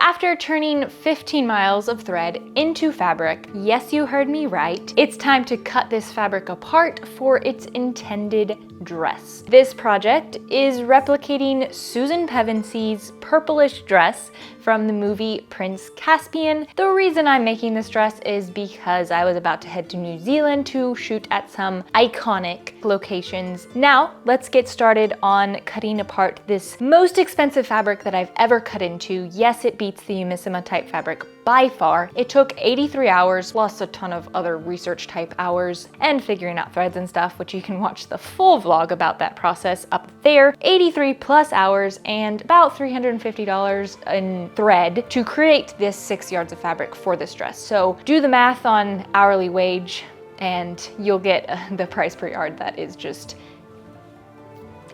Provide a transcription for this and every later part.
After turning 15 miles of thread into fabric, yes, you heard me right, it's time to cut this fabric apart for its intended dress. This project is replicating Susan Pevensy's purplish dress from the movie Prince Caspian. The reason I'm making this dress is because I was about to head to New Zealand to shoot at some iconic locations. Now, let's get started on cutting apart this most expensive fabric that I've ever cut into. Yes, it beats the Umissima type fabric by far. It took 83 hours, plus a ton of other research type hours and figuring out threads and stuff, which you can watch the full vlog about that process up there. 83 plus hours and about $350 in thread to create this 6 yards of fabric for this dress. So do the math on hourly wage and you'll get the price per yard that is just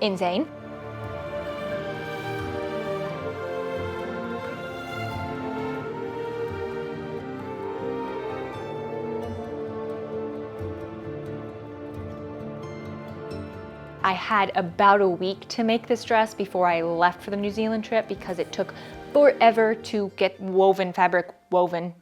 insane. I had about a week to make this dress before I left for the New Zealand trip because it took forever to get woven fabric woven.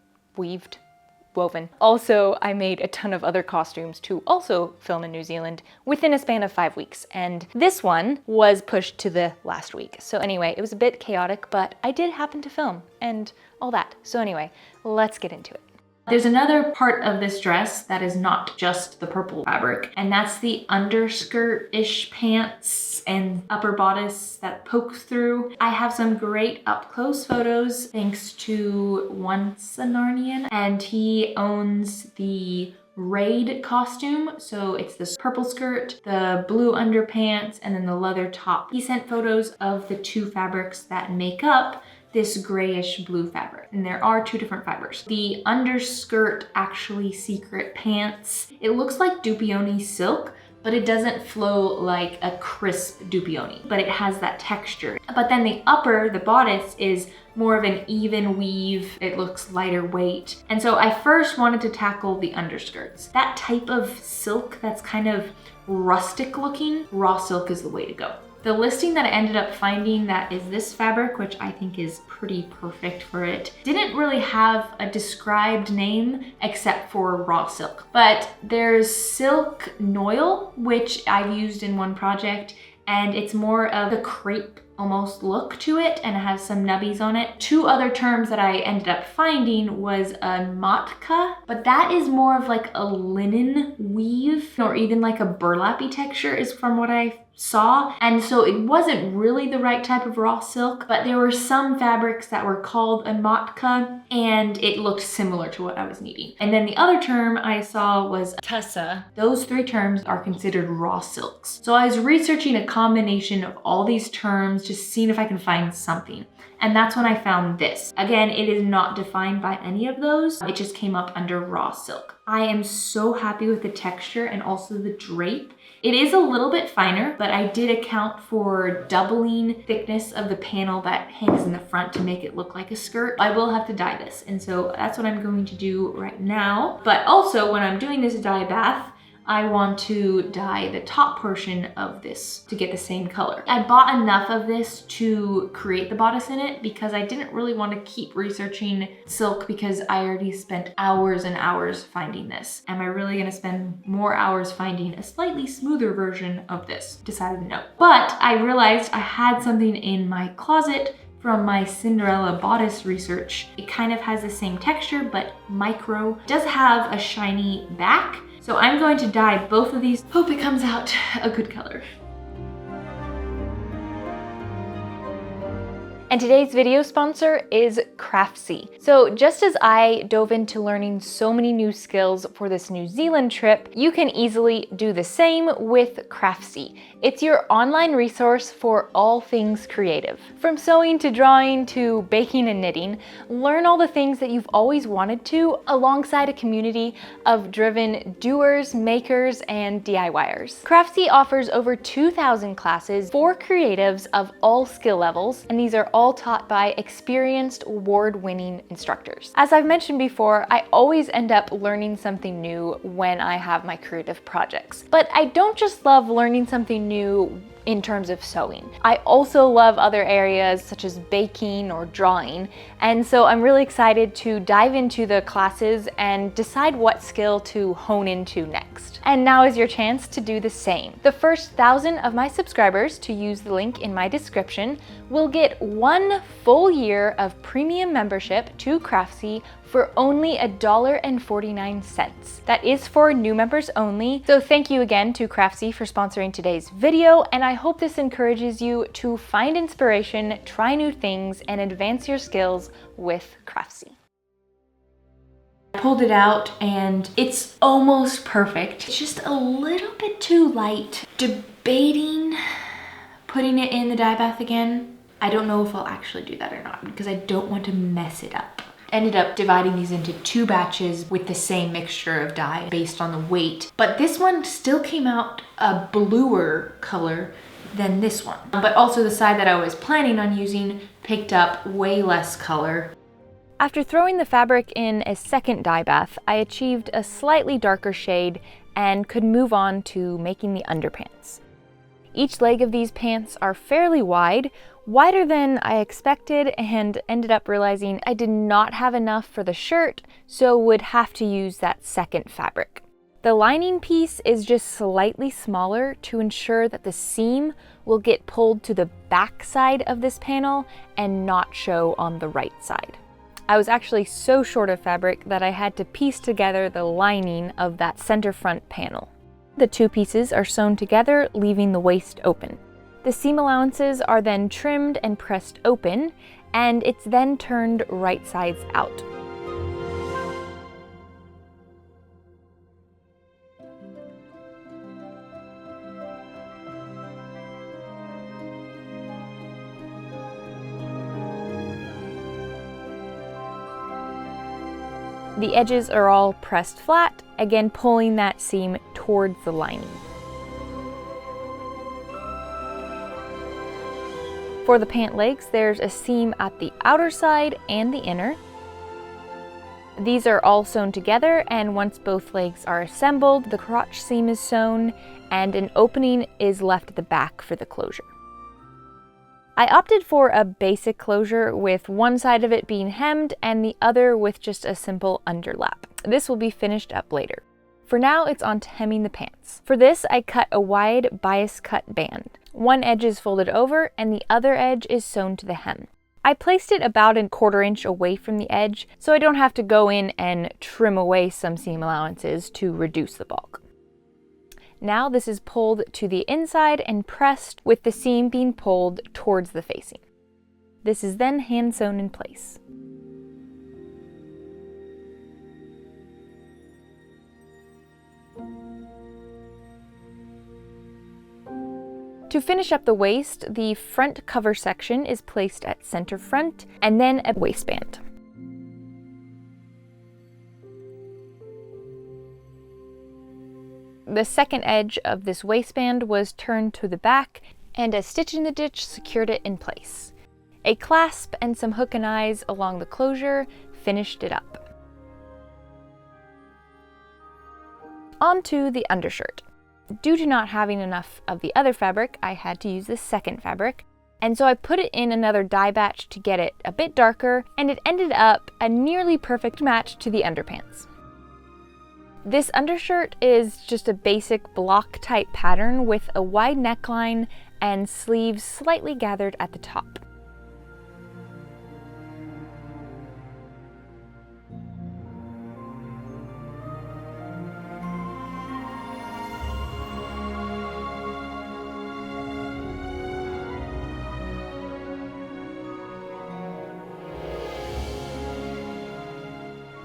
Also, I made a ton of other costumes to also film in New Zealand within a span of 5 weeks. And this one was pushed to the last week. So anyway, it was a bit chaotic, but I did happen to film and all that. So anyway, let's get into it. There's another part of this dress that is not just the purple fabric, and that's the underskirt-ish pants and upper bodice that pokes through. I have some great up-close photos thanks to Once a Narnian, and he owns the raid costume. So it's this purple skirt, the blue underpants, and then the leather top. He sent photos of the two fabrics that make up this grayish blue fabric. And there are two different fibers. The underskirt actually secret pants. It looks like Dupioni silk, but it doesn't flow like a crisp Dupioni, but it has that texture. But then the upper, the bodice, is more of an even weave. It looks lighter weight. And so I first wanted to tackle the underskirts. That type of silk that's kind of rustic looking, raw silk is the way to go. The listing that I ended up finding that is this fabric, which I think is pretty perfect for it, didn't really have a described name except for raw silk. But there's silk noil, which I've used in one project, and it's more of a crepe almost look to it and it has some nubbies on it. Two other terms that I ended up finding was a matka, but that is more of like a linen weave or even like a burlappy texture is from what I saw. And so it wasn't really the right type of raw silk, but there were some fabrics that were called a matka and it looked similar to what I was needing. And then the other term I saw was tussa. Those three terms are considered raw silks. So I was researching a combination of all these terms, just seeing if I can find something. And that's when I found this. Again, it is not defined by any of those. It just came up under raw silk. I am so happy with the texture and also the drape. It is a little bit finer, but I did account for doubling thickness of the panel that hangs in the front to make it look like a skirt. I will have to dye this, and so that's what I'm going to do right now. But also, when I'm doing this dye bath, I want to dye the top portion of this to get the same color. I bought enough of this to create the bodice in it because I didn't really want to keep researching silk because I already spent hours and hours finding this. Am I really going to spend more hours finding a slightly smoother version of this? Decided no. But I realized I had something in my closet from my Cinderella bodice research. It kind of has the same texture, but micro. It does have a shiny back. So I'm going to dye both of these. Hope it comes out a good color. And today's video sponsor is Craftsy. So just as I dove into learning so many new skills for this New Zealand trip, you can easily do the same with Craftsy. It's your online resource for all things creative. From sewing to drawing to baking and knitting, learn all the things that you've always wanted to alongside a community of driven doers, makers, and DIYers. Craftsy offers over 2,000 classes for creatives of all skill levels, and these are all taught by experienced, award-winning instructors. As I've mentioned before, I always end up learning something new when I have my creative projects. But I don't just love learning something new in terms of sewing. I also love other areas such as baking or drawing, and so I'm really excited to dive into the classes and decide what skill to hone into next. And now is your chance to do the same. The first 1,000 of my subscribers to use the link in my description will get 1 full year of premium membership to Craftsy for only $1.49. That is for new members only. So thank you again to Craftsy for sponsoring today's video, and I hope this encourages you to find inspiration, try new things, and advance your skills with Craftsy. I pulled it out and it's almost perfect. It's just a little bit too light. Debating putting it in the dye bath again. I don't know if I'll actually do that or not because I don't want to mess it up. Ended up dividing these into 2 batches with the same mixture of dye based on the weight, but this one still came out a bluer color than this one. But also the side that I was planning on using picked up way less color. After throwing the fabric in a second dye bath, I achieved a slightly darker shade and could move on to making the underpants. Each leg of these pants are fairly wide, wider than I expected, and ended up realizing I did not have enough for the shirt, so would have to use that second fabric. The lining piece is just slightly smaller to ensure that the seam will get pulled to the back side of this panel and not show on the right side. I was actually so short of fabric that I had to piece together the lining of that center front panel. The 2 pieces are sewn together, leaving the waist open. The seam allowances are then trimmed and pressed open, and it's then turned right sides out. The edges are all pressed flat, again pulling that seam towards the lining. For the pant legs, there's a seam at the outer side and the inner. These are all sewn together, and once both legs are assembled, the crotch seam is sewn and an opening is left at the back for the closure. I opted for a basic closure with one side of it being hemmed and the other with just a simple underlap. This will be finished up later. For now, it's on to hemming the pants. For this, I cut a wide bias cut band. One edge is folded over and the other edge is sewn to the hem. I placed it about 1/4 inch away from the edge so I don't have to go in and trim away some seam allowances to reduce the bulk. Now this is pulled to the inside and pressed with the seam being pulled towards the facing. This is then hand sewn in place. To finish up the waist, the front cover section is placed at center front and then a waistband. The second edge of this waistband was turned to the back and a stitch in the ditch secured it in place. A clasp and some hook and eyes along the closure finished it up. On to the undershirt. Due to not having enough of the other fabric, I had to use the second fabric, and so I put it in another dye batch to get it a bit darker, and it ended up a nearly perfect match to the underpants. This undershirt is just a basic block type pattern with a wide neckline and sleeves slightly gathered at the top.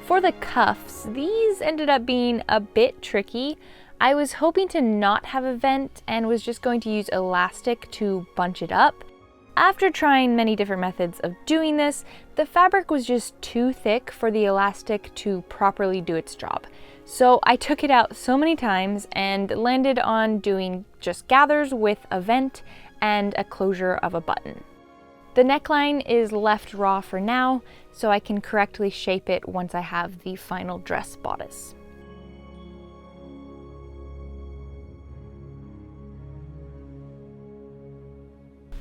For the cuffs, these ended up being a bit tricky. I was hoping to not have a vent and was just going to use elastic to bunch it up. After trying many different methods of doing this, the fabric was just too thick for the elastic to properly do its job. So I took it out so many times and landed on doing just gathers with a vent and a closure of a button. The neckline is left raw for now, so I can correctly shape it once I have the final dress bodice.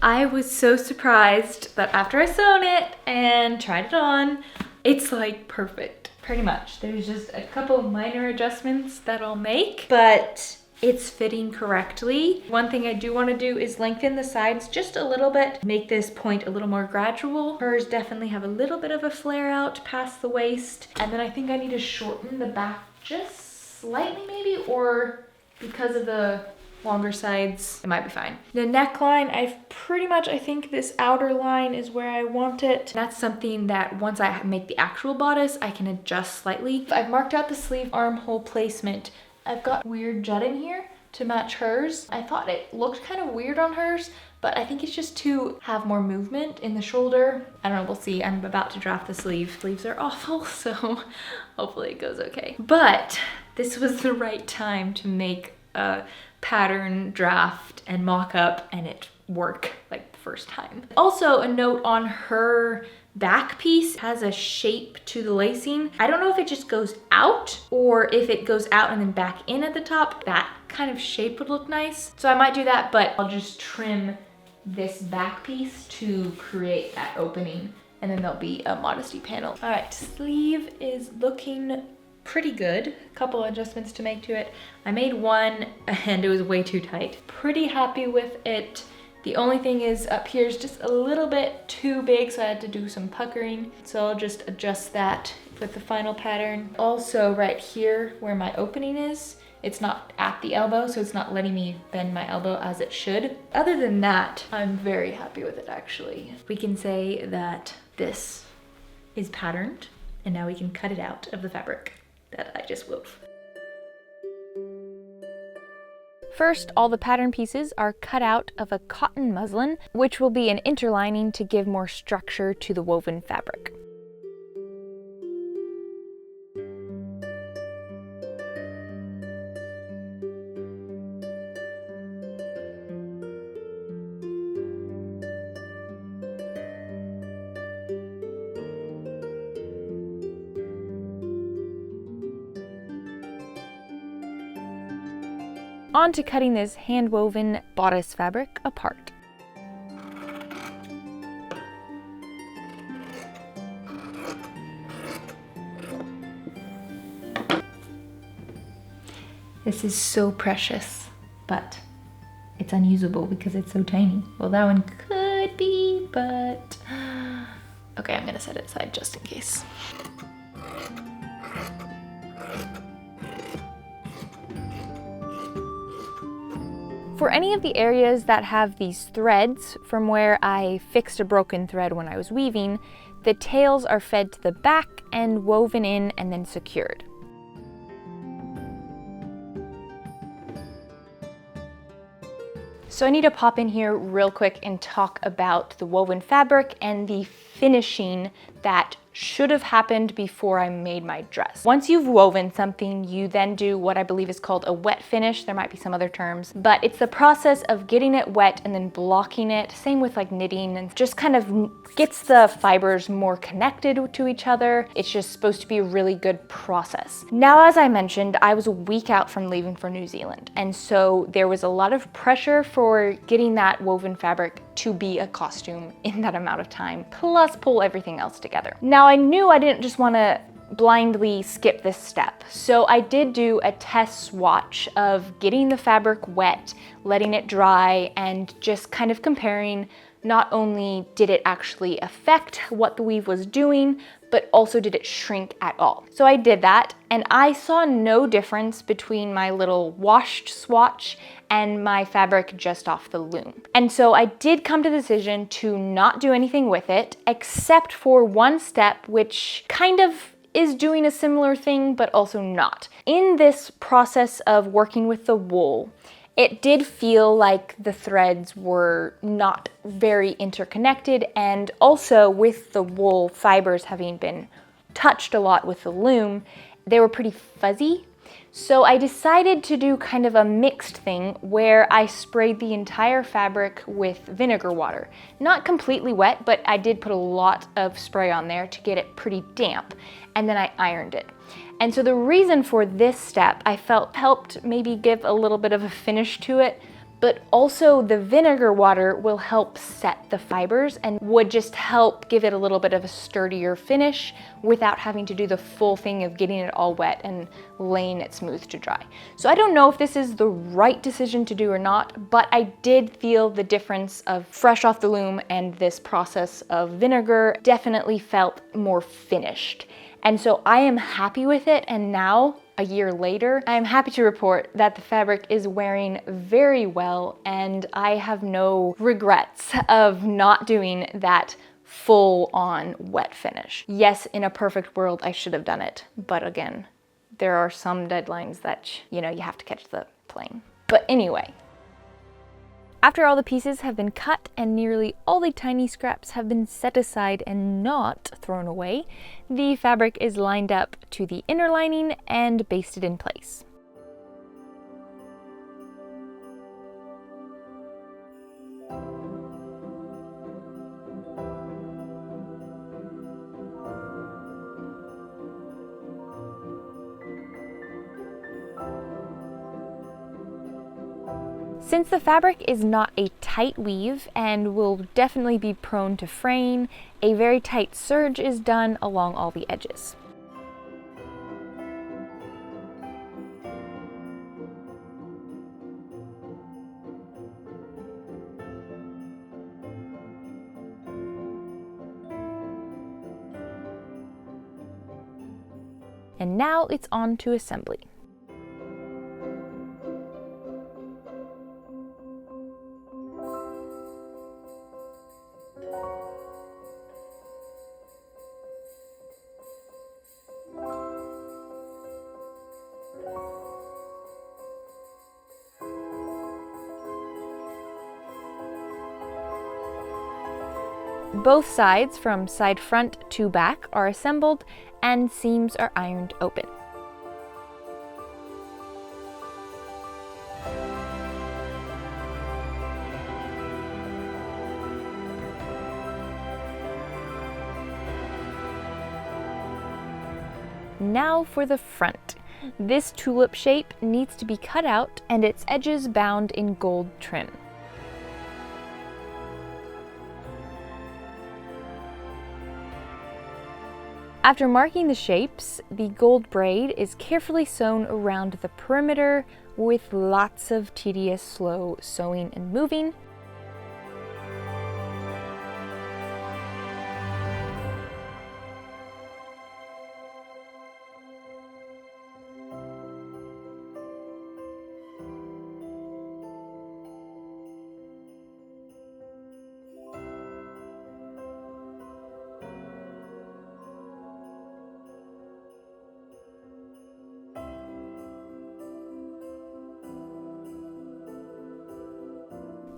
I was so surprised that after I sewn it and tried it on, it's like perfect, pretty much. There's just a couple of minor adjustments that I'll make, but it's fitting correctly. One thing I do want to do is lengthen the sides just a little bit, make this point a little more gradual. Hers definitely have a little bit of a flare out past the waist. And then I think I need to shorten the back just slightly maybe, or because of the longer sides, it might be fine. The neckline, I've pretty much, I think this outer line is where I want it. That's something that once I make the actual bodice, I can adjust slightly. I've marked out the sleeve armhole placement. I've got weird jutting here to match hers. I thought it looked kind of weird on hers, but I think it's just to have more movement in the shoulder. I don't know, we'll see. I'm about to draft the sleeve. Sleeves are awful, so hopefully it goes okay. But this was the right time to make a pattern draft and mock up and it work like the first time. Also a note on her back piece, has a shape to the lacing. I don't know if it just goes out or if it goes out and then back in at the top. That kind of shape would look nice. So I might do that, but I'll just trim this back piece to create that opening, and then there'll be a modesty panel. All right, sleeve is looking pretty good. A couple adjustments to make to it. I made one and it was way too tight. Pretty happy with it. The only thing is up here is just a little bit too big, so I had to do some puckering. So I'll just adjust that with the final pattern. Also right here where my opening is, it's not at the elbow, so it's not letting me bend my elbow as it should. Other than that, I'm very happy with it actually. We can say that this is patterned, and now we can cut it out of the fabric that I just wove. First, all the pattern pieces are cut out of a cotton muslin, which will be an interlining to give more structure to the woven fabric. On to cutting this hand-woven bodice fabric apart. This is so precious, but it's unusable because it's so tiny. Well, that one could be, but okay, I'm gonna set it aside just in case. For any of the areas that have these threads from where I fixed a broken thread when I was weaving, the tails are fed to the back and woven in and then secured. So I need to pop in here real quick and talk about the woven fabric and the finishing that should have happened before I made my dress. Once you've woven something, you then do what I believe is called a wet finish. There might be some other terms, but it's the process of getting it wet and then blocking it. Same with like knitting, and just kind of gets the fibers more connected to each other. It's just supposed to be a really good process. Now, as I mentioned, I was a week out from leaving for New Zealand, and so there was a lot of pressure for getting that woven fabric to be a costume in that amount of time, plus pull everything else together. Now, I knew I didn't just want to blindly skip this step, so I did do a test swatch of getting the fabric wet, letting it dry, and just kind of comparing not only did it actually affect what the weave was doing, but also did it shrink at all. So I did that, and I saw no difference between my little washed swatch and my fabric just off the loom. And so I did come to the decision to not do anything with it, except for one step, which kind of is doing a similar thing, but also not. In this process of working with the wool, it did feel like the threads were not very interconnected, and also with the wool fibers having been touched a lot with the loom, they were pretty fuzzy. So I decided to do kind of a mixed thing where I sprayed the entire fabric with vinegar water. Not completely wet, but I did put a lot of spray on there to get it pretty damp, and then I ironed it. And so the reason for this step I felt helped maybe give a little bit of a finish to it, but also the vinegar water will help set the fibers and would just help give it a little bit of a sturdier finish without having to do the full thing of getting it all wet and laying it smooth to dry. So I don't know if this is the right decision to do or not, but I did feel the difference of fresh off the loom and this process of vinegar definitely felt more finished. And so I am happy with it, and now, a year later, I am happy to report that the fabric is wearing very well, and I have no regrets of not doing that full-on wet finish. Yes, in a perfect world, I should have done it, but again, there are some deadlines that, you know, you have to catch the plane. But anyway, after all the pieces have been cut and nearly all the tiny scraps have been set aside and not thrown away, the fabric is lined up to the inner lining and basted in place. Since the fabric is not a tight weave and will definitely be prone to fraying, a very tight serge is done along all the edges. And now it's on to assembly. Both sides, from side front to back, are assembled and seams are ironed open. Now for the front. This tulip shape needs to be cut out and its edges bound in gold trim. After marking the shapes, the gold braid is carefully sewn around the perimeter with lots of tedious, slow sewing and moving.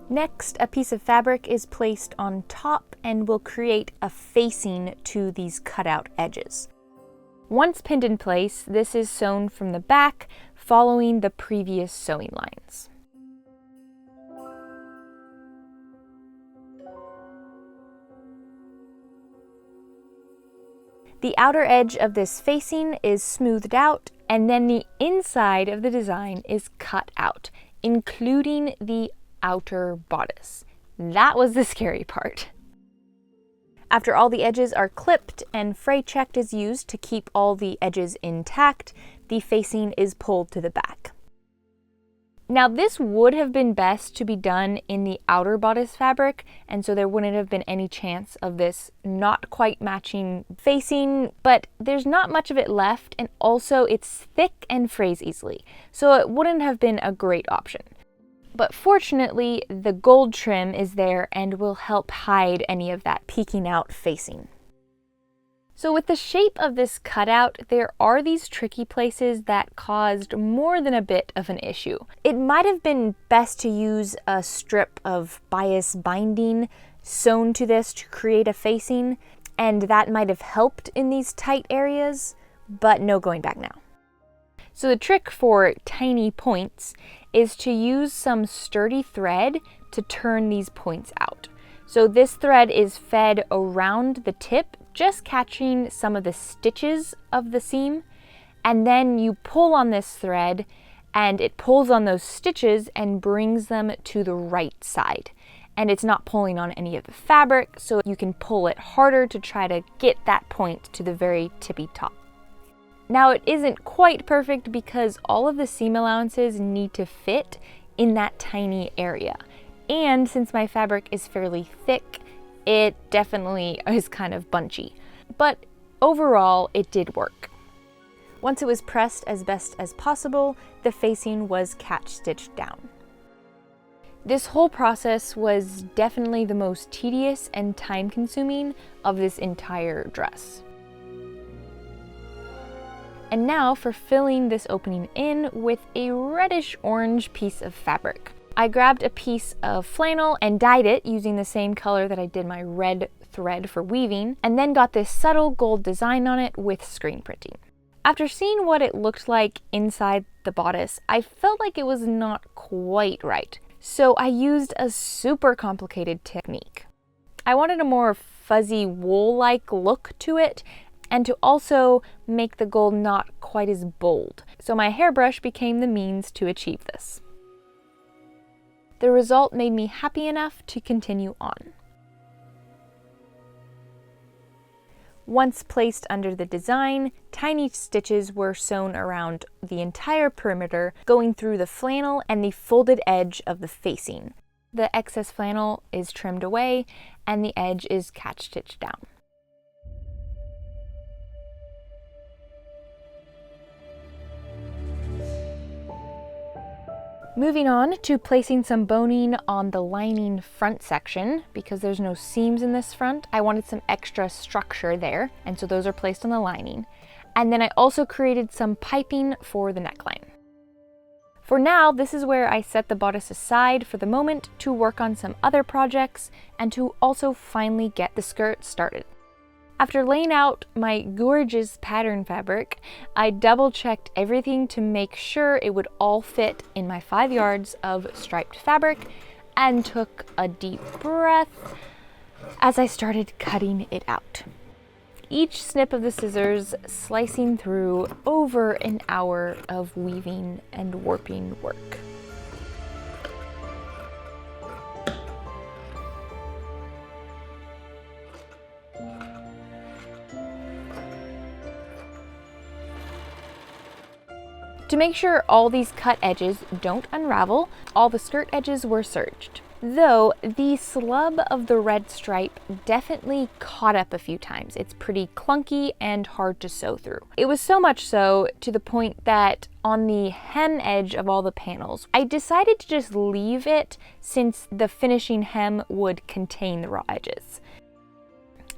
Next, a piece of fabric is placed on top and will create a facing to these cutout edges. Once pinned in place, this is sewn from the back, following the previous sewing lines. The outer edge of this facing is smoothed out, and then the inside of the design is cut out, including the outer bodice. That was the scary part. After all the edges are clipped and fray checked is used to keep all the edges intact, the facing is pulled to the back. Now this would have been best to be done in the outer bodice fabric, and so there wouldn't have been any chance of this not quite matching facing, but there's not much of it left, and also it's thick and frays easily, so it wouldn't have been a great option. But fortunately, the gold trim is there and will help hide any of that peeking out facing. So with the shape of this cutout, there are these tricky places that caused more than a bit of an issue. It might have been best to use a strip of bias binding sewn to this to create a facing, and that might have helped in these tight areas, but no going back now. So the trick for tiny points is to use some sturdy thread to turn these points out. So this thread is fed around the tip, just catching some of the stitches of the seam, and then you pull on this thread and it pulls on those stitches and brings them to the right side. And it's not pulling on any of the fabric, so you can pull it harder to try to get that point to the very tippy top. Now it isn't quite perfect because all of the seam allowances need to fit in that tiny area. And since my fabric is fairly thick, it definitely is kind of bunchy. But overall, it did work. Once it was pressed as best as possible, the facing was catch stitched down. This whole process was definitely the most tedious and time-consuming of this entire dress. And now for filling this opening in with a reddish-orange piece of fabric. I grabbed a piece of flannel and dyed it using the same color that I did my red thread for weaving, and then got this subtle gold design on it with screen printing. After seeing what it looked like inside the bodice, I felt like it was not quite right. So I used a super complicated technique. I wanted a more fuzzy wool-like look to it, and to also make the gold not quite as bold. So my hairbrush became the means to achieve this. The result made me happy enough to continue on. Once placed under the design, tiny stitches were sewn around the entire perimeter, going through the flannel and the folded edge of the facing. The excess flannel is trimmed away and the edge is catch stitched down. Moving on to placing some boning on the lining front section. Because there's no seams in this front, I wanted some extra structure there, and so those are placed on the lining. And then I also created some piping for the neckline. For now, this is where I set the bodice aside for the moment to work on some other projects and to also finally get the skirt started. After laying out my gorgeous pattern fabric, I double-checked everything to make sure it would all fit in my 5 yards of striped fabric and took a deep breath as I started cutting it out. Each snip of the scissors slicing through over an hour of weaving and warping work. To make sure all these cut edges don't unravel, all the skirt edges were serged. Though the slub of the red stripe definitely caught up a few times. It's pretty clunky and hard to sew through. It was so much so to the point that on the hem edge of all the panels, I decided to just leave it since the finishing hem would contain the raw edges.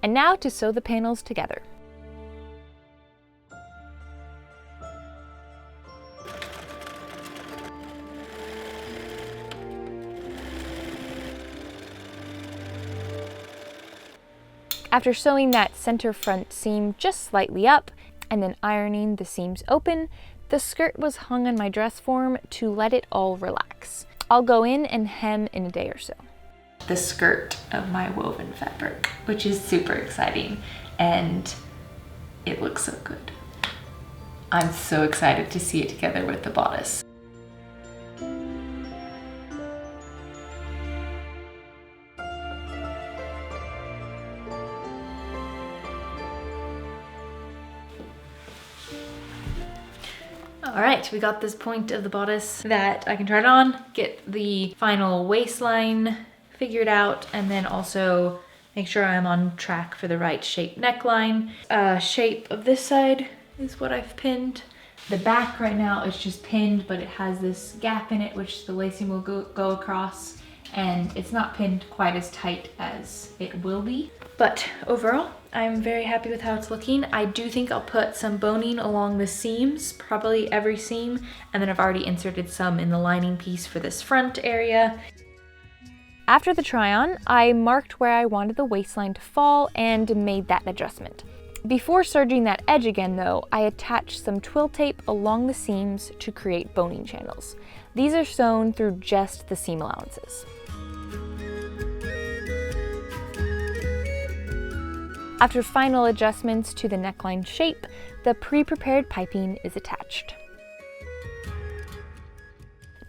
And now to sew the panels together. After sewing that center front seam just slightly up and then ironing the seams open, the skirt was hung on my dress form to let it all relax. I'll go in and hem in a day or so. The skirt of my woven fabric, which is super exciting, and it looks so good. I'm so excited to see it together with the bodice. All right, we got this point of the bodice that I can try it on, get the final waistline figured out, and then also make sure I'm on track for the right shape neckline. Shape of this side is what I've pinned. The back right now is just pinned, but it has this gap in it, which the lacing will go across, and it's not pinned quite as tight as it will be. But overall, I'm very happy with how it's looking. I do think I'll put some boning along the seams, probably every seam, and then I've already inserted some in the lining piece for this front area. After the try-on, I marked where I wanted the waistline to fall and made that adjustment. Before serging that edge again though, I attached some twill tape along the seams to create boning channels. These are sewn through just the seam allowances. After final adjustments to the neckline shape, the pre-prepared piping is attached.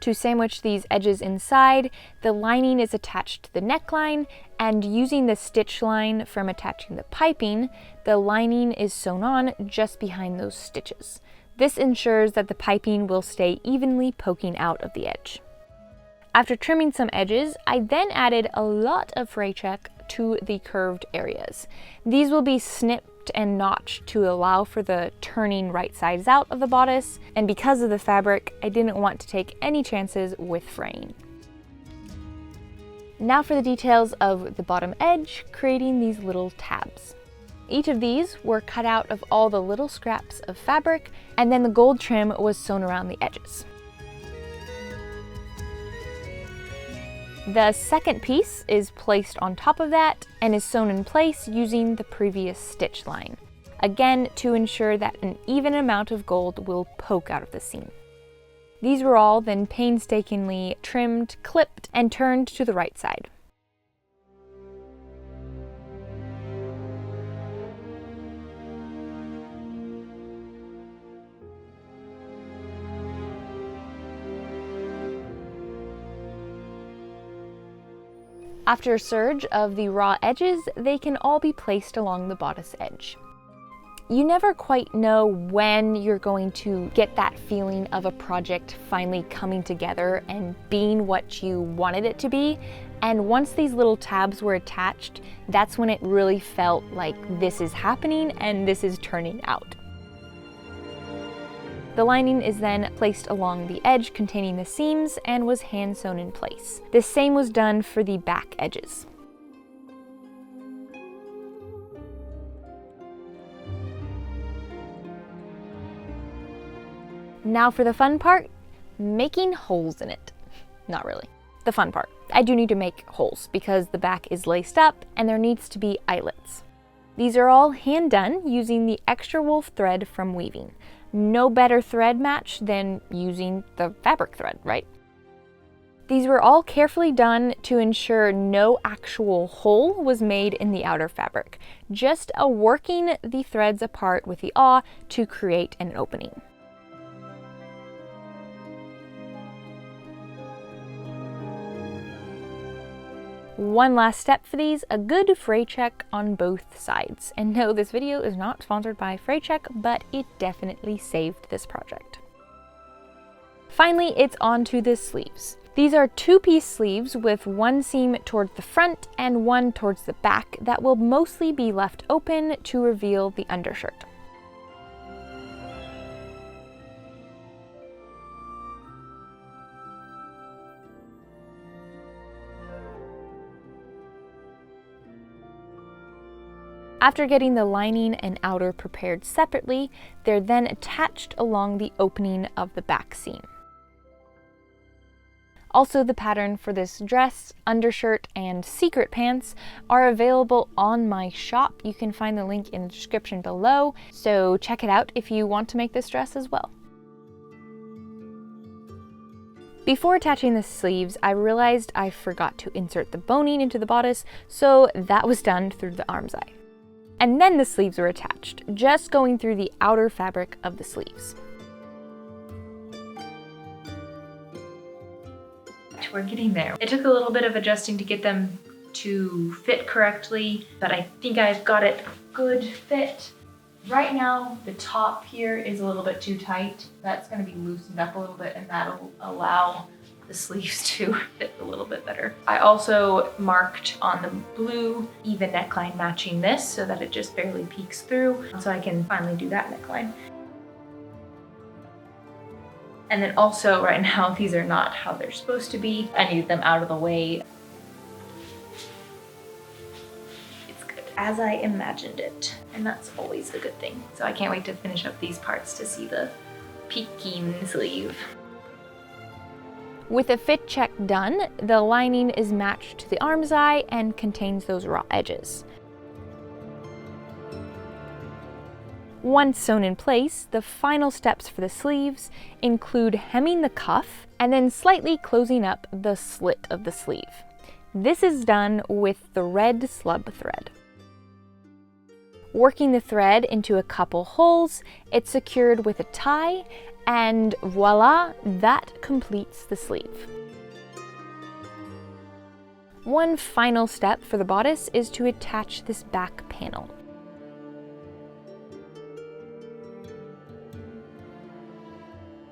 To sandwich these edges inside, the lining is attached to the neckline, and using the stitch line from attaching the piping, the lining is sewn on just behind those stitches. This ensures that the piping will stay evenly poking out of the edge. After trimming some edges, I then added a lot of fray check to the curved areas. These will be snipped and notched to allow for the turning right sides out of the bodice, and because of the fabric, I didn't want to take any chances with fraying. Now for the details of the bottom edge, creating these little tabs. Each of these were cut out of all the little scraps of fabric, and then the gold trim was sewn around the edges. The second piece is placed on top of that and is sewn in place using the previous stitch line, again to ensure that an even amount of gold will poke out of the seam. These were all then painstakingly trimmed, clipped, and turned to the right side. After a serge of the raw edges, they can all be placed along the bodice edge. You never quite know when you're going to get that feeling of a project finally coming together and being what you wanted it to be. And once these little tabs were attached, that's when it really felt like this is happening and this is turning out. The lining is then placed along the edge containing the seams and was hand sewn in place. The same was done for the back edges. Now for the fun part, making holes in it. Not really. The fun part. I do need to make holes because the back is laced up and there needs to be eyelets. These are all hand done using the extra wool thread from weaving. No better thread match than using the fabric thread, right? These were all carefully done to ensure no actual hole was made in the outer fabric, just working the threads apart with the awl to create an opening. One last step for these, a good fray check on both sides. And no, this video is not sponsored by fray check, but it definitely saved this project. Finally, it's on to the sleeves. These are two-piece sleeves with one seam towards the front and one towards the back that will mostly be left open to reveal the undershirt. After getting the lining and outer prepared separately, they're then attached along the opening of the back seam. Also, the pattern for this dress, undershirt, and secret pants are available on my shop. You can find the link in the description below, so check it out if you want to make this dress as well. Before attaching the sleeves, I realized I forgot to insert the boning into the bodice, so that was done through the arm's eye. And then the sleeves were attached, just going through the outer fabric of the sleeves. We're getting there. It took a little bit of adjusting to get them to fit correctly, but I think I've got it good fit. Right now, the top here is a little bit too tight. That's gonna be loosened up a little bit and that'll allow the sleeves to fit a little bit better. I also marked on the blue even neckline matching this so that it just barely peeks through, so I can finally do that neckline. And then also right now, these are not how they're supposed to be. I need them out of the way. It's good, as I imagined it, and that's always a good thing. So I can't wait to finish up these parts to see the peeking sleeve. With a fit check done, the lining is matched to the arm's eye and contains those raw edges. Once sewn in place, the final steps for the sleeves include hemming the cuff and then slightly closing up the slit of the sleeve. This is done with the red slub thread. Working the thread into a couple holes, it's secured with a tie And voila, that completes the sleeve. One final step for the bodice is to attach this back panel.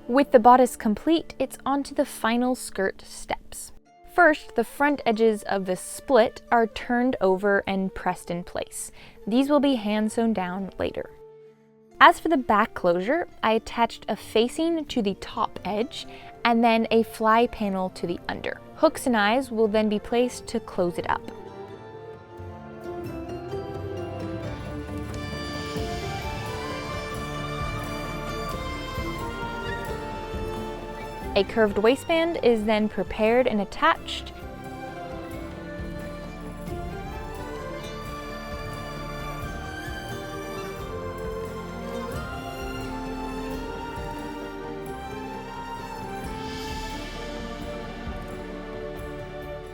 With the bodice complete, it's onto the final skirt steps. First, the front edges of the split are turned over and pressed in place. These will be hand sewn down later. As for the back closure, I attached a facing to the top edge and then a fly panel to the under. Hooks and eyes will then be placed to close it up. A curved waistband is then prepared and attached.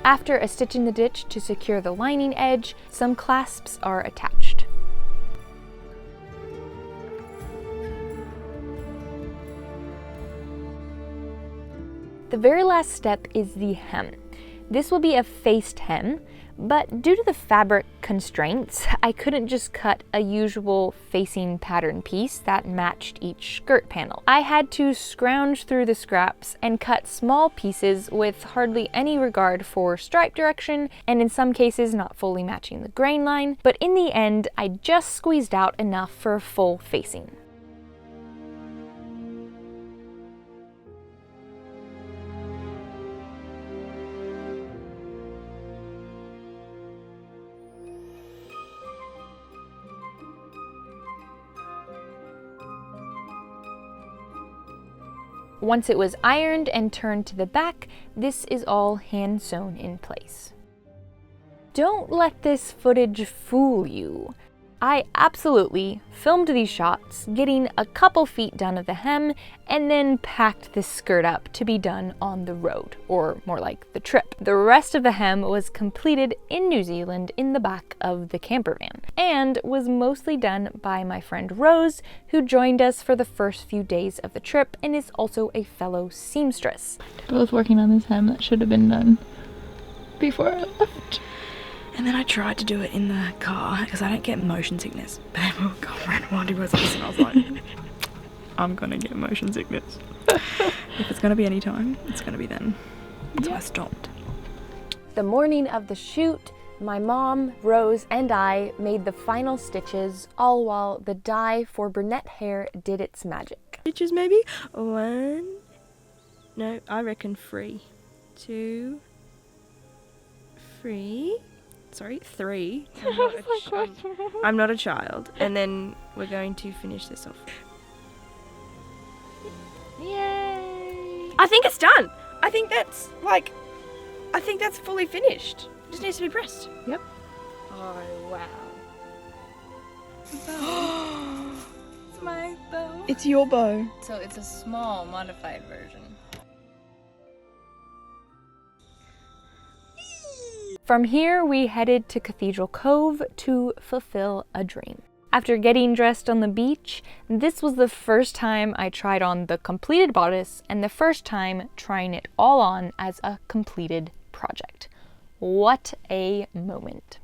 After a stitch in the ditch to secure the lining edge, some clasps are attached. The very last step is the hem. This will be a faced hem, but due to the fabric constraints, I couldn't just cut a usual facing pattern piece that matched each skirt panel. I had to scrounge through the scraps and cut small pieces with hardly any regard for stripe direction, and in some cases not fully matching the grain line, but in the end, I just squeezed out enough for a full facing. Once it was ironed and turned to the back, this is all hand sewn in place. Don't let this footage fool you. I absolutely filmed these shots, getting a couple feet done of the hem, and then packed this skirt up to be done on the road, or more like the trip. The rest of the hem was completed in New Zealand in the back of the camper van, and was mostly done by my friend Rose, who joined us for the first few days of the trip and is also a fellow seamstress. Both working on this hem that should have been done before I left. And then I tried to do it in the car because I don't get motion sickness. But then random auntie was this, and I was like, I'm gonna get motion sickness. If it's gonna be any time, it's gonna be then. So I stopped. The morning of the shoot, my mom, Rose, and I made the final stitches, all while the dye for brunette hair did its magic. Stitches maybe? 1, no, I reckon 3, 2, 3. Sorry, 3. I'm not a child. And then we're going to finish this off. Yay! I think it's done. I think that's fully finished. It just needs to be pressed. Yep. Oh, wow. It's my bow. It's your bow. So it's a small, modified version. From here, we headed to Cathedral Cove to fulfill a dream. After getting dressed on the beach, this was the first time I tried on the completed bodice and the first time trying it all on as a completed project. What a moment.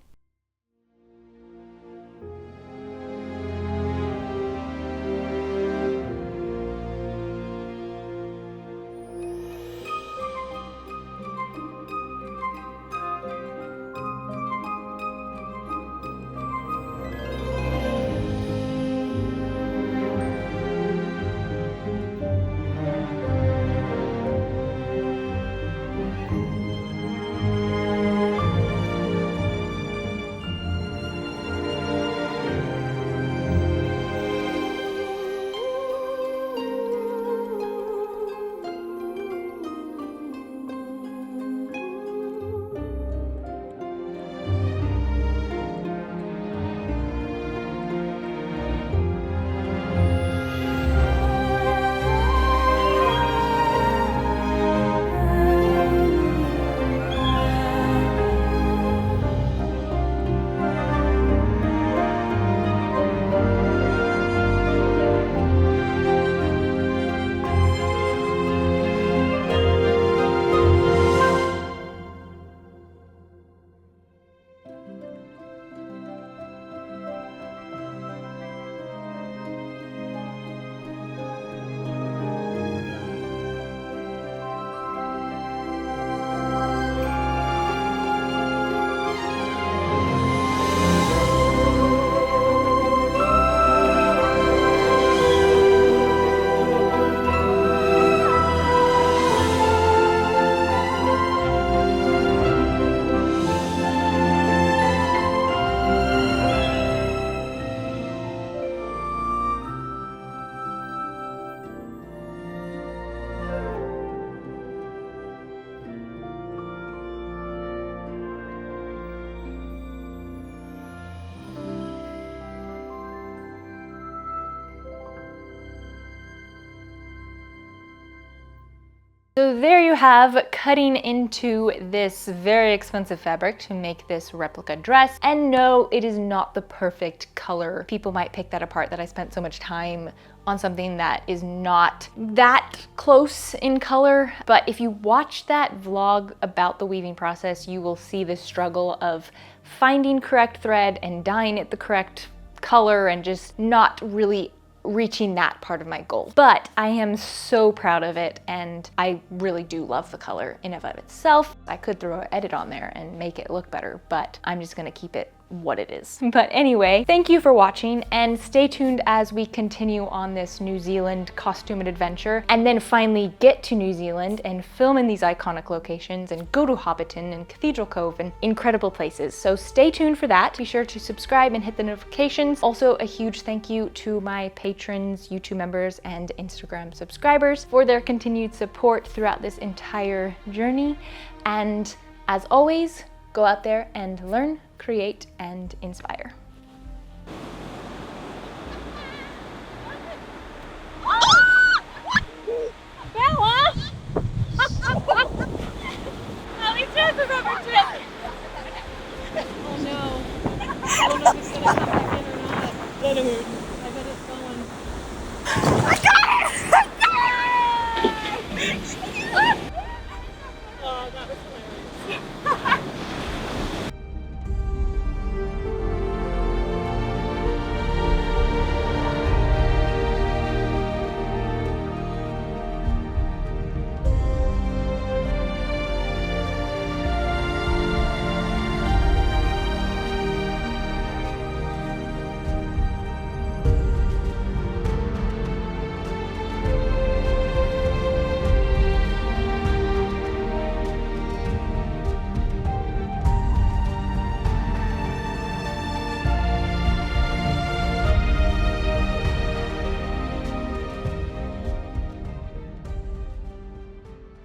So there you have cutting into this very expensive fabric to make this replica dress. And no, it is not the perfect color. People might pick that apart, that I spent so much time on something that is not that close in color. But if you watch that vlog about the weaving process, you will see the struggle of finding correct thread and dyeing it the correct color and just not really reaching that part of my goal. But I am so proud of it, and I really do love the color in and of itself. I could throw an edit on there and make it look better, but I'm just gonna keep it what it is. But anyway, thank you for watching, and stay tuned as we continue on this New Zealand costume adventure, and then finally get to New Zealand and film in these iconic locations and go to Hobbiton and Cathedral Cove and incredible places. So stay tuned for that. Be sure to subscribe and hit the notifications. Also, a huge thank you to my patrons, YouTube members, and Instagram subscribers for their continued support throughout this entire journey. And as always, go out there and learn, create, and inspire.